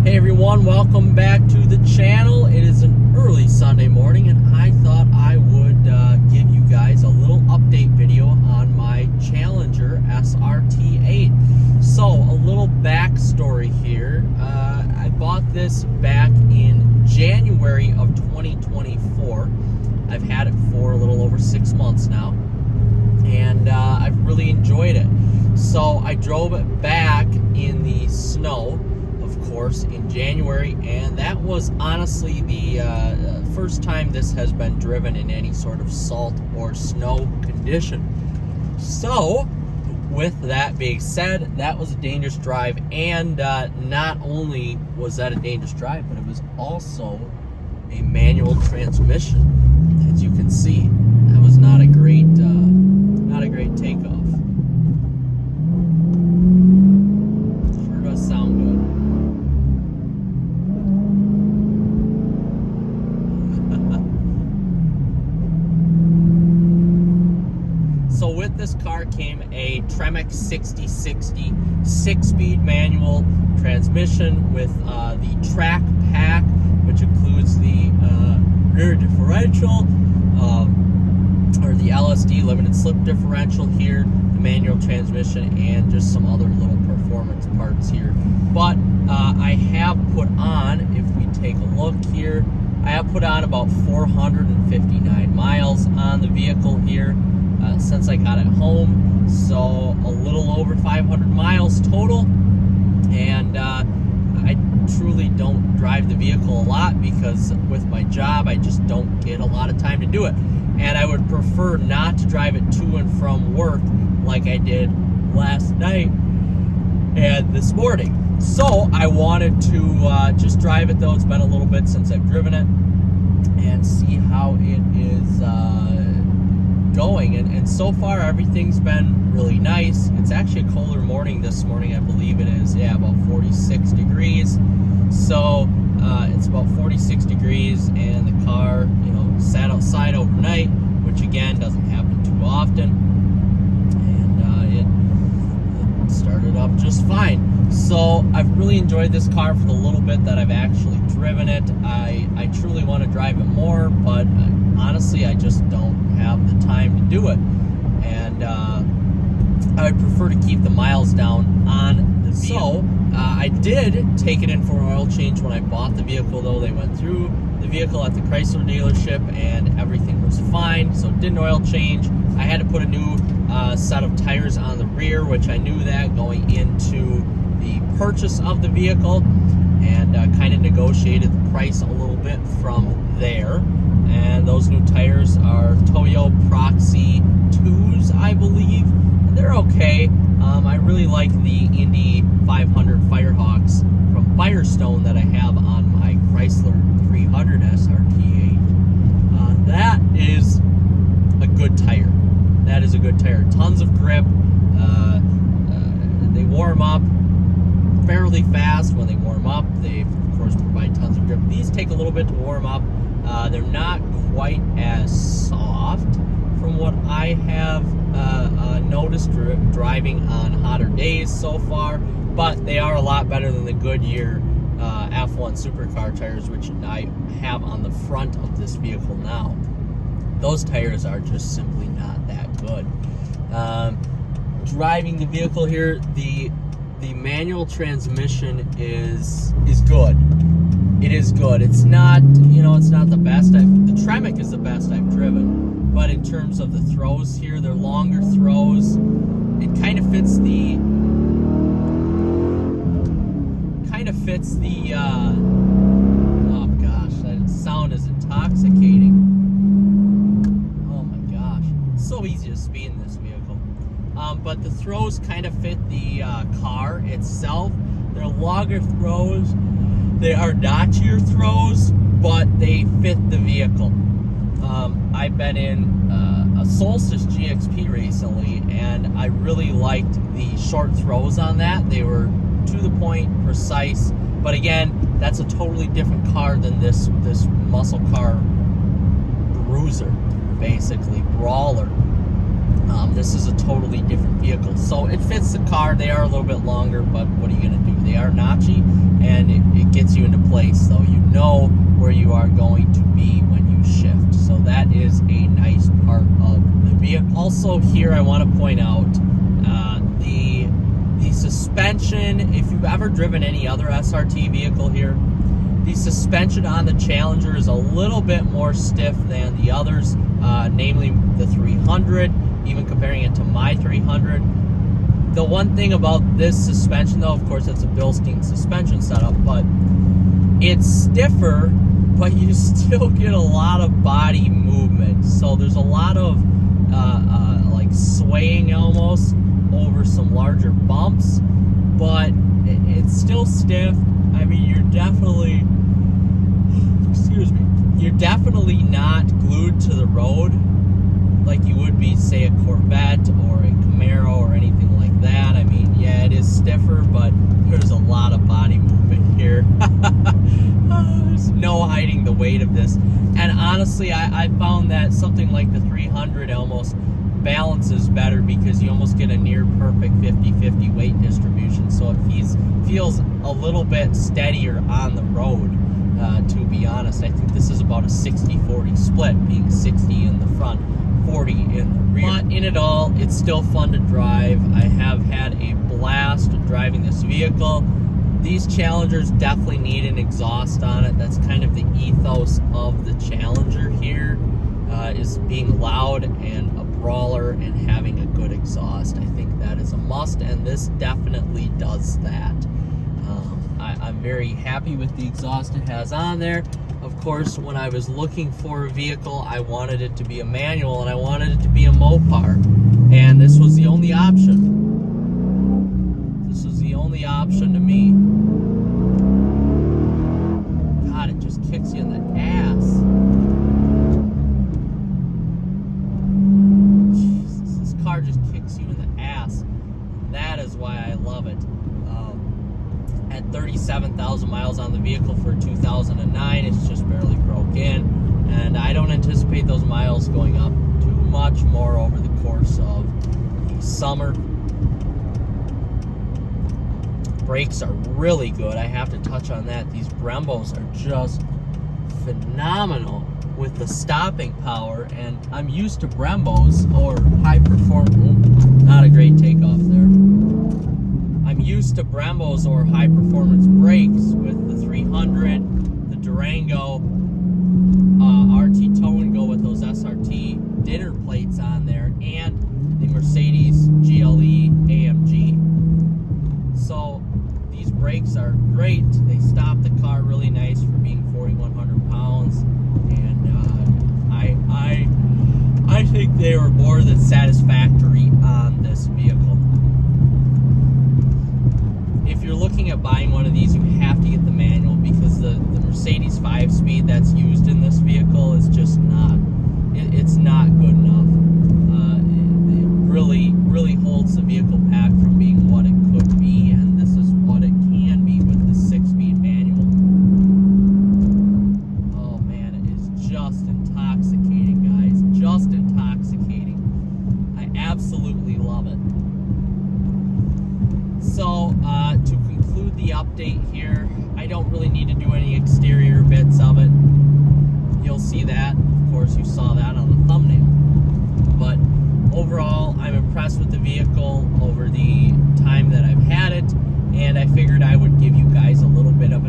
Hey everyone, welcome back to the channel. It is an early Sunday morning and I thought I would give you guys a little update video on my Challenger SRT 8. So a little backstory here. I bought this back in January of 2024. I've had it for a little over 6 months now and I've really enjoyed it. So I drove it back in the snow, of course, in January, and that was honestly the first time this has been driven in any sort of salt or snow condition. So with that being said, that was a dangerous drive, and not only was that a dangerous drive, but it was also a manual transmission. As you can see, that was not a great takeoff. Sure does sound good. So with this car came a Tremec 6060 6-speed manual transmission with the track pack, which includes the rear differential, or the LSD limited slip differential here, the manual transmission, and just some other little performance parts here. But I have put on, if we take a look here, I have put on about 459 miles on the vehicle here since I got it home, so a little over 500 miles total. And I truly don't drive the vehicle a lot because with my job I just don't get a lot of time to do it, and I would prefer not to drive it to and from work like I did last night and this morning. So I wanted to just drive it, though it's been a little bit since I've driven it, and see how it is going. And so far everything's been really nice. It's actually a colder morning this morning, I believe it is. Yeah, about 46 degrees. So it's about 46 degrees, and the car, sat outside overnight, which again doesn't happen too often, and it started up just fine. So I've really enjoyed this car for the little bit that I've actually driven it. I truly want to drive it more, but honestly I just don't have the time to do it, and I would prefer to keep the miles down on the vehicle. So I did take it in for an oil change when I bought the vehicle, though. They went through the vehicle at the Chrysler dealership and everything was fine, so it did an oil change. I had to put a new set of tires on the rear, which I knew that going into the purchase of the vehicle, and kind of negotiated the price a little bit from there. And those new tires are Toyo Proxy 2s, I believe. They're okay. I really like the Indy 500 Firehawks from Firestone that I have on my Chrysler 300 SRT 8. That is a good tire. That is a good tire. Tons of grip. They warm up fairly fast. When they warm up, they of course provide tons of grip. These take a little bit to warm up. They're not quite as soft from what I have noticed driving on hotter days so far, but they are a lot better than the Goodyear F1 supercar tires, which I have on the front of this vehicle now. Those tires are just simply not that good. Driving the vehicle here, the manual transmission is good. It is good. It's not, it's not the best. The Tremec is the best I've driven, but in terms of the throws here, they're longer throws. It kind of fits the oh gosh, that sound is intoxicating. Oh my gosh, it's so easy to speed in this vehicle. But the throws kind of fit the car itself. They're longer throws. They are notchier throws, but they fit the vehicle. I've been in a Solstice GXP recently, and I really liked the short throws on that. They were to the point, precise, but again, that's a totally different car than this muscle car bruiser, basically, brawler. This is a totally different vehicle, so it fits the car. They are a little bit longer, but what are you going to do? They are notchy, and it place, though. You know where you are going to be when you shift. So that is a nice part of the vehicle. Also here I want to point out the suspension. If you've ever driven any other SRT vehicle here, the suspension on the Challenger is a little bit more stiff than the others, namely the 300, even comparing it to my 300. The one thing about this suspension, though, of course, it's a Bilstein suspension setup, but it's stiffer, but you still get a lot of body movement. So there's a lot of like swaying almost over some larger bumps, but it's still stiff. I mean, you're definitely, you're definitely not glued to the road like you would be, say, a Corvette or a Camaro or anything like that. I mean, yeah, it is stiffer, but there's a lot of body movement here. There's no hiding the weight of this. And honestly, I found that something like the 300 almost balances better because you almost get a near perfect 50-50 weight distribution. So it feels a little bit steadier on the road, to be honest. I think this is about a 60-40 split, being 60 in the front, 40 in the rear. But in it all, it's still fun to drive. I have had a blast driving this vehicle. These Challengers definitely need an exhaust on it. That's kind of the ethos of the Challenger here, is being loud and a brawler and having a good exhaust. I think that is a must, and this definitely does that. I'm very happy with the exhaust it has on there. Of course, when I was looking for a vehicle, I wanted it to be a manual and I wanted it to be a Mopar, and this was the only option. This was the only option to me. God, it just kicks you in the ass. Jesus, this car just kicks you in the ass. That is why I love it. At 37,000 miles on the vehicle for 2009, it's just barely broke in, and I don't anticipate those miles going up too much more over the course of the summer. Brakes are really good. I have to touch on that. These Brembos are just phenomenal with the stopping power, and I'm used to Brembos or high performance. Not a great takeoff there. I'm used to Brembos or high performance brakes with the 300, the Durango, RT Tow and Go with those SRT dinner plates on there, and the Mercedes GLE AMG. So these brakes are great. They stop the car really nice for being 4,100 pounds, and I think they were more than satisfactory on this vehicle. If you're looking at buying one of these, you have to get the manual, because the Mercedes 5-speed that's used in this vehicle is just not, it's not good enough. It really holds the vehicle back from being what it could be, and this is what it can be with the 6-speed manual. Oh man, it is just intoxicating, guys. Just intoxicating. I absolutely love it. So, to conclude the update here, I don't really need to do any exterior bits of it. You'll see that. Of course, you saw that on the thumbnail. But overall, I'm impressed with the vehicle over the time that I've had it, and I figured I would give you guys a little bit of